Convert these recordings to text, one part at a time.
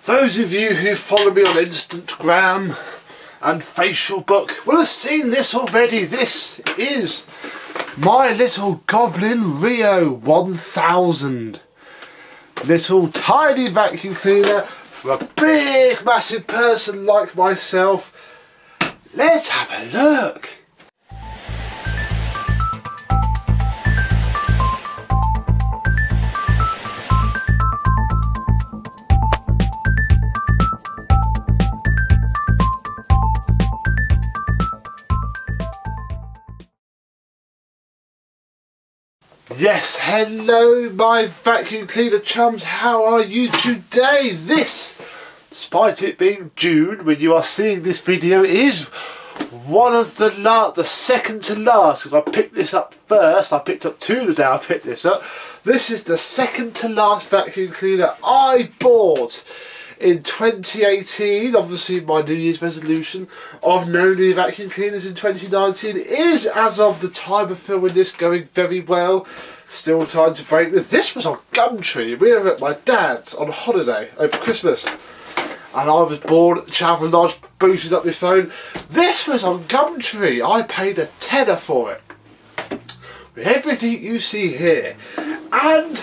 Those of you who follow me on Instagram and Facebook will have seen this already. This is my little Goblin Rio 1000. Little tiny vacuum cleaner for a big massive person like myself. Let's have a look. Yes, hello my vacuum cleaner chums, how are you today? This, despite it being June when you are seeing this video, is one of the second to last, because I picked this up first. I picked up two the day I picked this up. This is the second to last vacuum cleaner I bought in 2018. Obviously my New Year's resolution of no new vacuum cleaners in 2019 is, as of the time of filming this, going very well. Still time to break this. This was on Gumtree. We were at my dad's on holiday over Christmas and I was bored at the Travel Lodge, booted up my phone. This was on Gumtree. I paid a tenner for it with everything you see here. And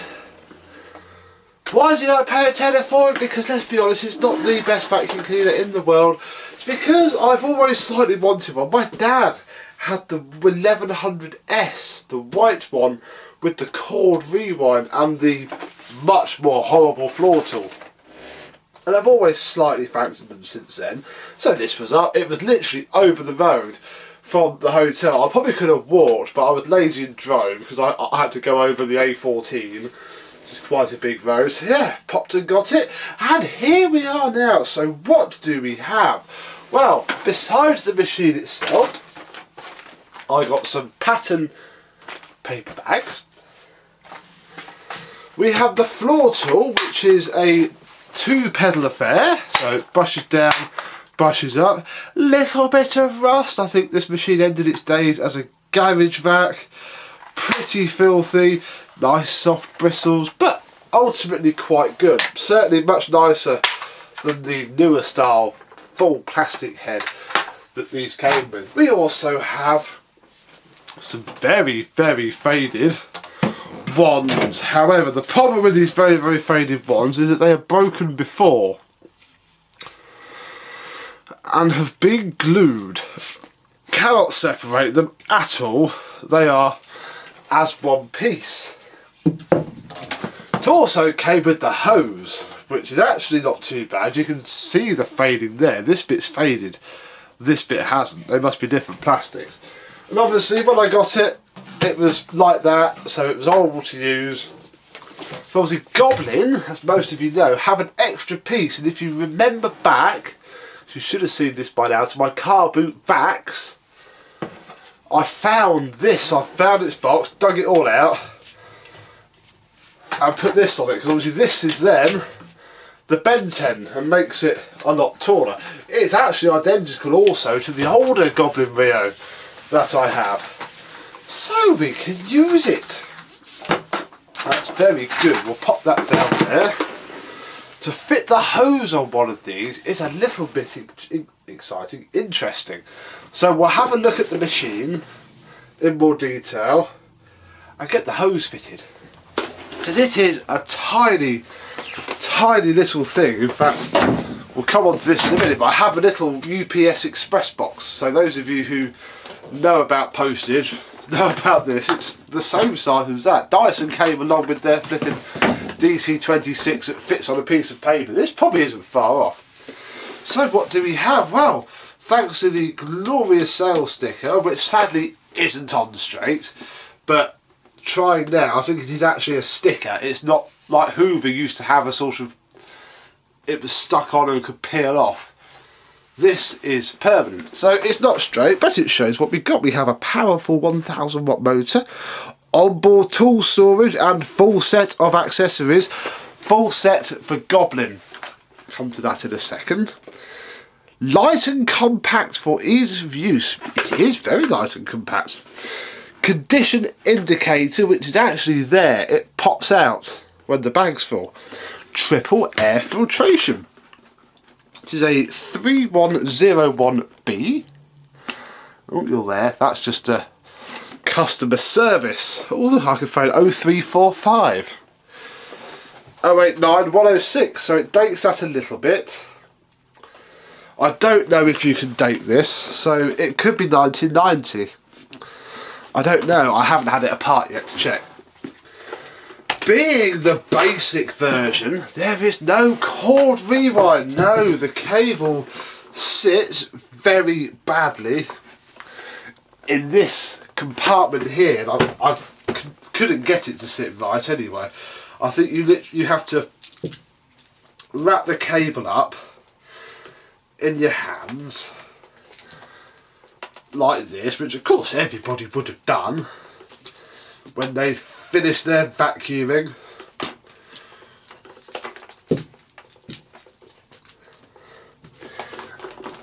why did I pay a tenner for it? Because let's be honest, it's not the best vacuum cleaner in the world. It's because I've always slightly wanted one. My dad had the 1100S, the white one with the cord rewind and the much more horrible floor tool. And I've always slightly fancied them since then. So this was up. It was literally over the road from the hotel. I probably could have walked, but I was lazy and drove because I had to go over the A14. It's quite a big road. So yeah, popped and got it. And here we are now. So what do we have? Well, besides the machine itself, I got some pattern paper bags. We have the floor tool, which is a 2-pedal affair. So it brushes down, brushes up. Little bit of rust. I think this machine ended its days as a garage vac. Pretty filthy. Nice soft bristles, but ultimately quite good. Certainly much nicer than the newer style full plastic head that these came with. We also have some very faded wands. However, the problem with these very faded wands is that they are broken before and have been glued. Cannot separate them at all. They are as one piece. It also came with the hose, which is actually not too bad. You can see the fading there. This bit's faded, this bit hasn't. They must be different plastics. And obviously when I got it, it was like that, so it was horrible to use. So obviously Goblin, as most of you know, have an extra piece, and if you remember back, you should have seen this by now, to my car boot vacs, I found this. I found its box, dug it all out, and put this on it, because obviously this is then the Benten and makes it a lot taller. It's actually identical also to the older Goblin Rio that I have. So we can use it. That's very good. We'll pop that down there. To fit the hose on one of these is a little bit exciting, interesting. So we'll have a look at the machine in more detail and get the hose fitted. Because it is a tiny little thing. In fact, we'll come on to this in a minute, but I have a little UPS Express box. So those of you who know about postage know about this. It's the same size as that. Dyson came along with their flipping DC26 that fits on a piece of paper. This probably isn't far off. So what do we have? Well, thanks to the glorious sales sticker, which sadly isn't on straight, but trying now, I think it is actually a sticker. It's not like Hoover used to have a sort of, it was stuck on and could peel off. This is permanent, so it's not straight, but it shows what we got. We have a powerful 1000 watt motor, onboard tool storage and full set of accessories. Full set for Goblin. Come to that in a second. Light and compact for ease of use. It is very light and compact. Condition indicator, which is actually there. It pops out when the bag's full. Triple air filtration. It is a 3101B. Oh, you're there. That's just a customer service. Oh, look, I can phone 0345 089 106. So it dates that a little bit. I don't know if you can date this, so it could be 1990. I don't know. I haven't had it apart yet to check. Being the basic version, there is no cord rewind. No, the cable sits very badly in this compartment here. I couldn't get it to sit right anyway. I think you have to wrap the cable up in your hands like this, which of course everybody would have done when they finished their vacuuming.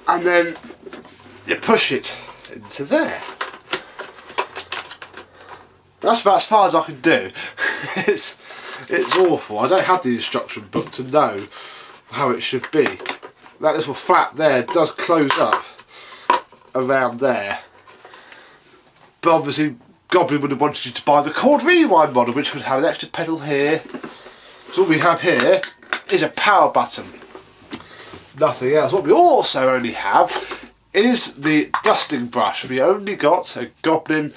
And then you push it into there. That's about as far as I can do. It's awful. I don't have the instruction book to know how it should be. That little flap there does close up around there. But obviously Goblin would have wanted you to buy the cord rewind model, which would have an extra pedal here. So what we have here is a power button. Nothing else. What we also only have is the dusting brush. We only got a Goblin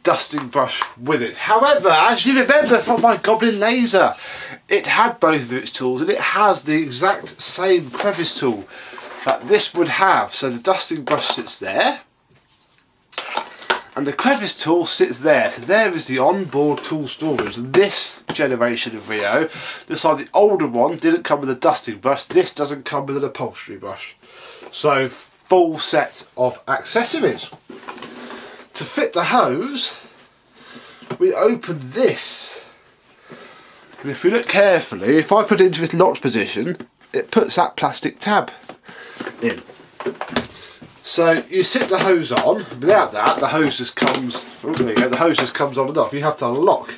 dusting brush with it. However, as you remember from my Goblin laser, it had both of its tools, and it has the exact same crevice tool that this would have. So the dusting brush sits there and the crevice tool sits there. So there is the onboard tool storage. And this generation of Rio, just like the older one didn't come with a dusting brush, this doesn't come with an upholstery brush. So full set of accessories. To fit the hose, we open this, and if we look carefully, if I put it into its locked position, it puts that plastic tab in. So you sit the hose on. Without that, the hose just comes. Oh, there you go. The hose just comes on and off. You have to unlock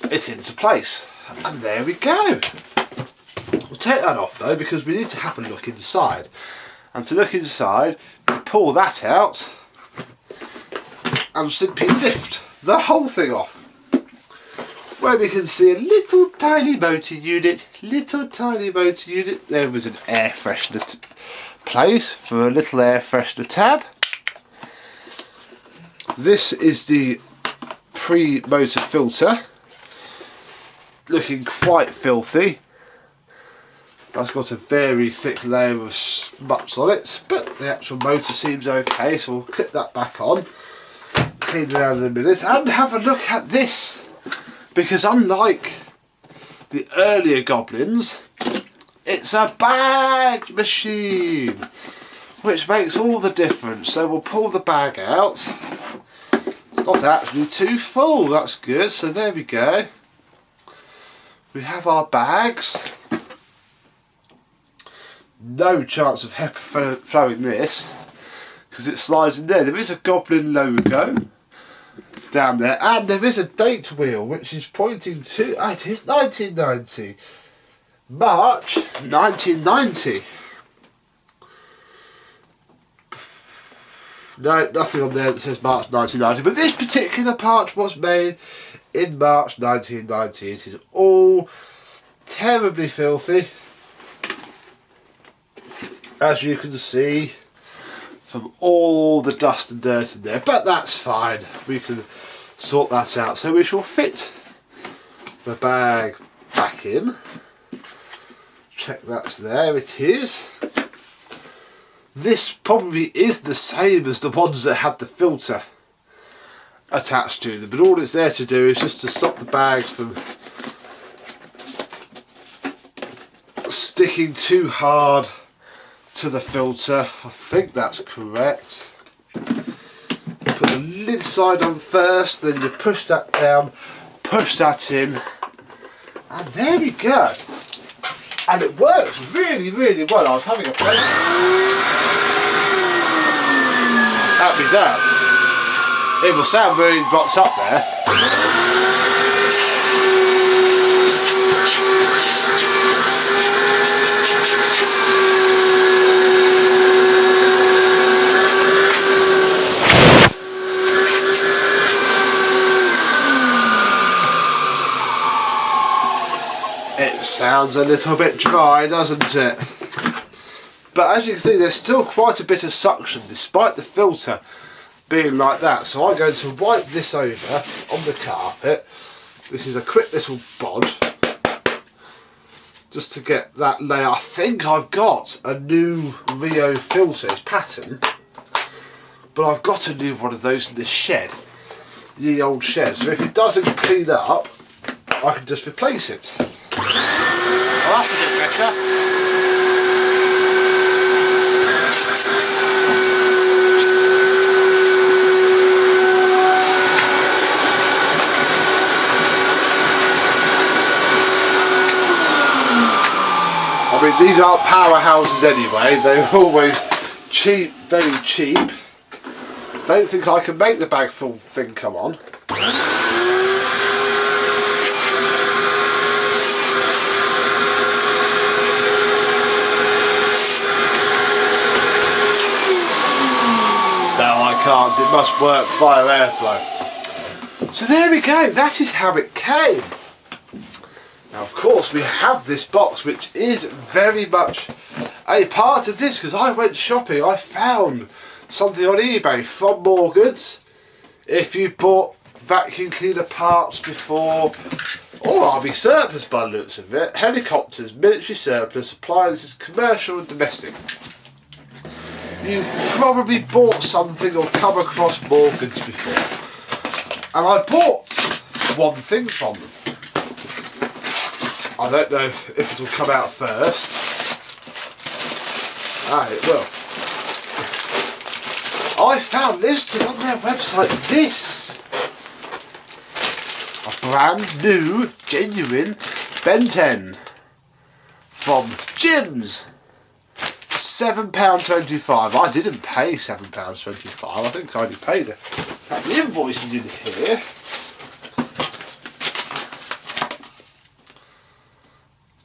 it into place, and there we go. We'll take that off though, because we need to have a look inside. And to look inside, you pull that out and simply lift the whole thing off, where we can see a little tiny motor unit. There was an air freshener place for a little air freshener tab. This is the pre-motor filter, looking quite filthy. That's got a very thick layer of smuts on it, but the actual motor seems okay, so we'll clip that back on, clean around in a minute, and have a look at this, because unlike the earlier Goblins, it's a bagged machine, which makes all the difference. So we'll pull the bag out. It's not actually too full, that's good. So there we go. We have our bags. No chance of HEPA flowing this, because it slides in there. There is a Goblin logo down there, and there is a date wheel which is pointing to, it is 1990. March 1990. No, nothing on there that says March 1990, but this particular part was made in March 1990. It is all terribly filthy, as you can see from all the dust and dirt in there, but that's fine, we can sort that out. So we shall fit the bag back in. Check that's there, it is. This probably is the same as the ones that had the filter attached to them, but all it's there to do is just to stop the bag from sticking too hard to the filter. I think that's correct. Put the lid side on first, then you push that down, push that in, and there we go. And it works really, really well. I was having a play. That'd be that. It will sound really box up there. sounds a little bit dry, doesn't it? But as you can see, there's still quite a bit of suction despite the filter being like that. So I'm going to wipe this over on the carpet. This is a quick little bod just to get that layer. I think I've got a new Rio filter, it's pattern, but I've got a new one of those in the shed, the old shed. So if it doesn't clean up, I can just replace it. Well, that's a bit better. I mean, these aren't powerhouses anyway, they're always cheap, very cheap. Don't think I can make the bag full thing come on. No, I can't, it must work via airflow. So there we go, that is how it came. Now of course we have this box which is very much a part of this, because I went shopping, I found something on eBay from Morgan's. If you bought vacuum cleaner parts before, or RV surplus by the looks of it, helicopters, military surplus, appliances, commercial and domestic. You probably bought something or come across Morgan's before. And I bought one thing from them. I don't know if it will come out first. Ah, it will. I found listed on their website this. A brand new, genuine Ben 10 from Jim's. £7.25. I didn't pay £7.25. I think I only paid it. The invoice is in here.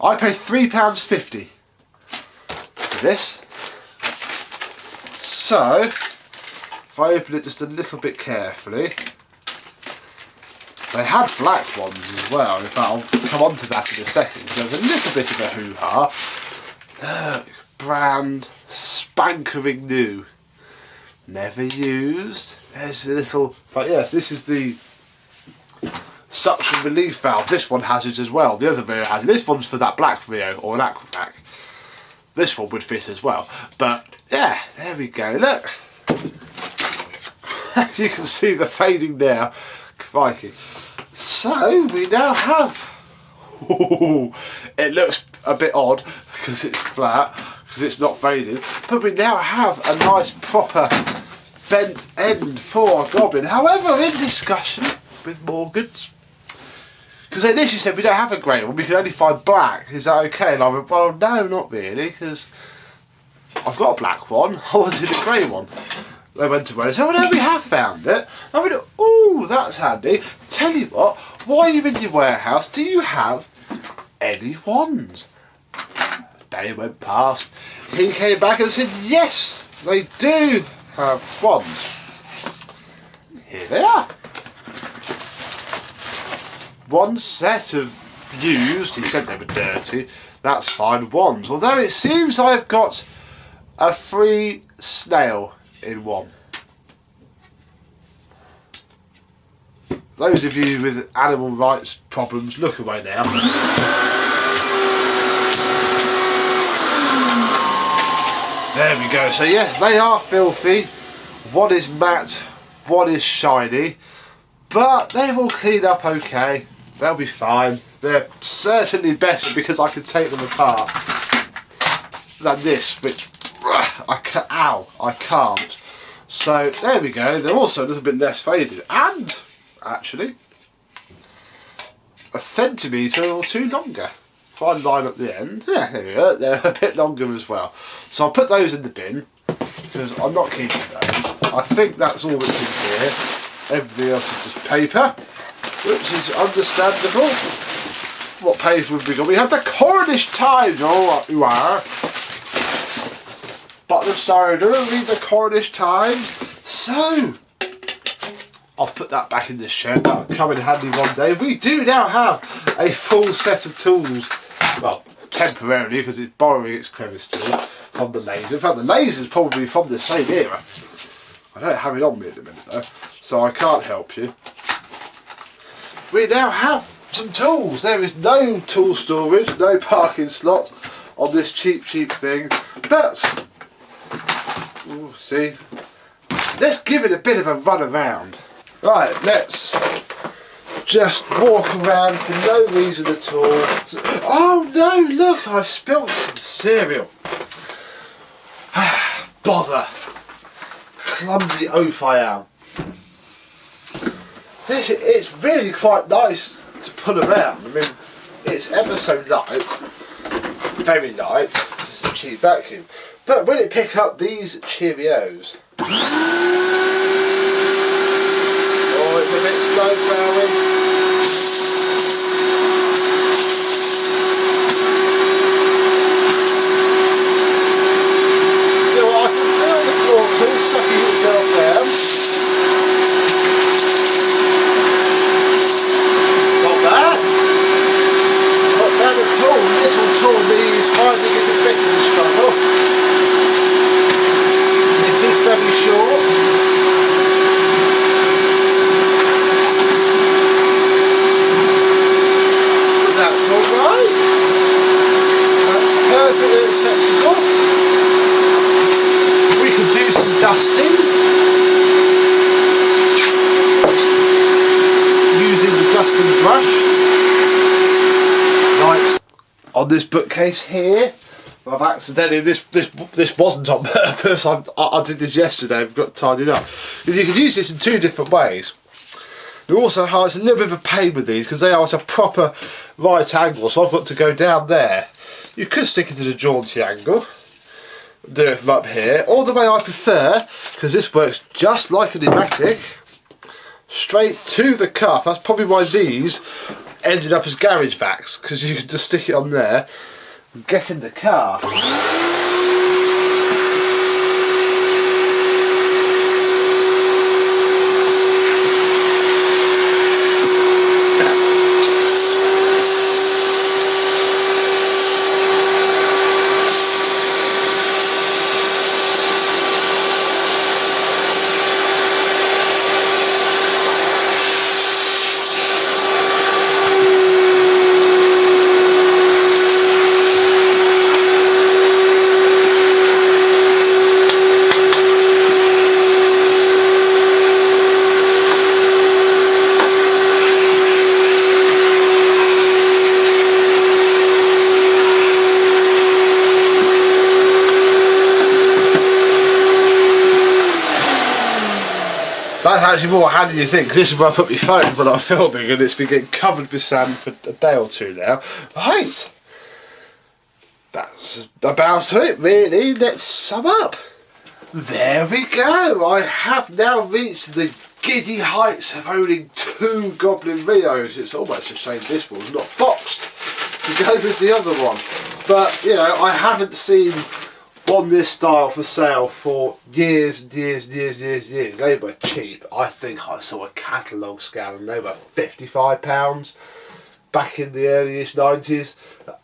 I paid £3.50 for this. So, if I open it just a little bit carefully, they had black ones as well. In fact, I'll come on to that in a second. There's a little bit of a hoo-ha. Look, brand spankering new. Never used. There's a little, but yes, this is the suction relief valve. This one has it as well. The other Rio has it. This one's for that black Rio or an Aquavac. This one would fit as well. But yeah, there we go. Look, you can see the fading now. Crikey. So we now have. It looks a bit odd because it's flat, because it's not faded. But we now have a nice proper bent end for a Goblin. However, in discussion with Morgan's, because they initially said we don't have a grey one, we can only find black, is that okay? And I went, well no, not really, because I've got a black one, I wanted a grey one. They went away and said, oh no, we have found it. I went, oh, that's handy. Tell you what, while you're in your warehouse, do you have any wands? Day went past, he came back and said, yes, they do have wands. Here they are. One set of used, he said they were dirty, that's fine, wands. Although it seems I've got a free snail in one. Those of you with animal rights problems, look away now. There we go. So yes, they are filthy. One is matte, one is shiny, but they will clean up okay. They'll be fine. They're certainly better because I can take them apart than this, which I can't. So there we go. They're also a little bit less faded, and actually a centimetre or two longer. If I line up the end, yeah, there we go. They're a bit longer as well. So I'll put those in the bin because I'm not keeping those. I think that's all that's in here. Everything else is just paper, which is understandable. What paper have we got? We have the Cornish Times. Oh, you are. Bottle of soda, read the Cornish Times. So, I'll put that back in the shed. That'll come in handy one day. We do now have a full set of tools well, temporarily, because it's borrowing its credits still from the laser. In fact, the laser's probably from the same era. I don't have it on me at the minute though, so I can't help you. We now have some tools. There is no tool storage, no parking slots on this cheap thing, but ooh, see, let's give it a bit of a run around. Right, let's just walk around for no reason at all. Oh no, look, I've spilt some cereal. Bother. Clumsy oaf I am. It's really quite nice to pull around. I mean, it's ever so light, very light. It's a cheap vacuum. But when it pick up these Cheerios, oh, it's a bit slow growling. You know, I can feel the floor tool sucking itself down. Little tool is finding it a bit of a struggle. It is very short. But that's alright. That's perfectly acceptable. We can do some dusting using the dusting brush. Like on this bookcase here, I've accidentally, this wasn't on purpose, I did this yesterday, I've got tidied up. You can use this in two different ways. They're also hard, it's a little bit of a pain with these because they are at a proper right angle, so I've got to go down there. You could stick it to the jaunty angle, do it from up here, or the way I prefer, because this works just like a pneumatic, straight to the cuff. That's probably why these ended up as garage vacs, because you can just stick it on there and get in the car. That's actually more handy than you think, because this is where I put my phone when I'm filming and it's been getting covered with sand for a day or two now. Right, that's about it really. Let's sum up. There we go. I have now reached the giddy heights of owning 2 Goblin Rios. It's almost a shame this one's not boxed to go with the other one. But, you know, I haven't seen one this style for sale for years and years and years and years and years. They were cheap. I think I saw a catalogue scan and they were £55 back in the early-ish 90s.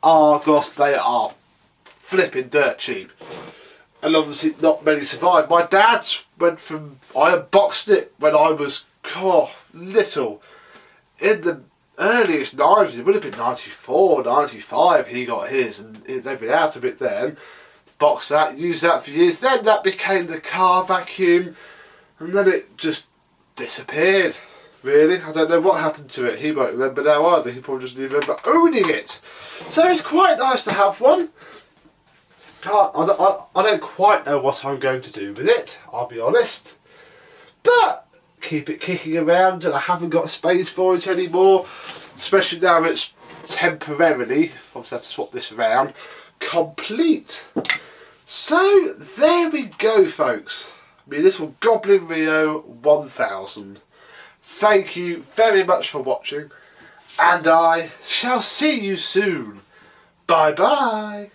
Argos, they are flipping dirt cheap. And obviously not many survived. My dad's went from, I unboxed it when I was little. In the earliest 90s, it would have been 94, 95 he got his, and they've been out a bit then. Boxed that, used that for years, then that became the car vacuum, and then it just disappeared, really. I don't know what happened to it. He won't remember now either. He probably doesn't even remember owning it. So it's quite nice to have one. I don't quite know what I'm going to do with it, I'll be honest. But keep it kicking around, and I haven't got space for it anymore. Especially now it's temporarily, obviously I have to swap this around, complete. So there we go, folks. My little Goblin Rio 1000. Thank you very much for watching, and I shall see you soon. Bye bye.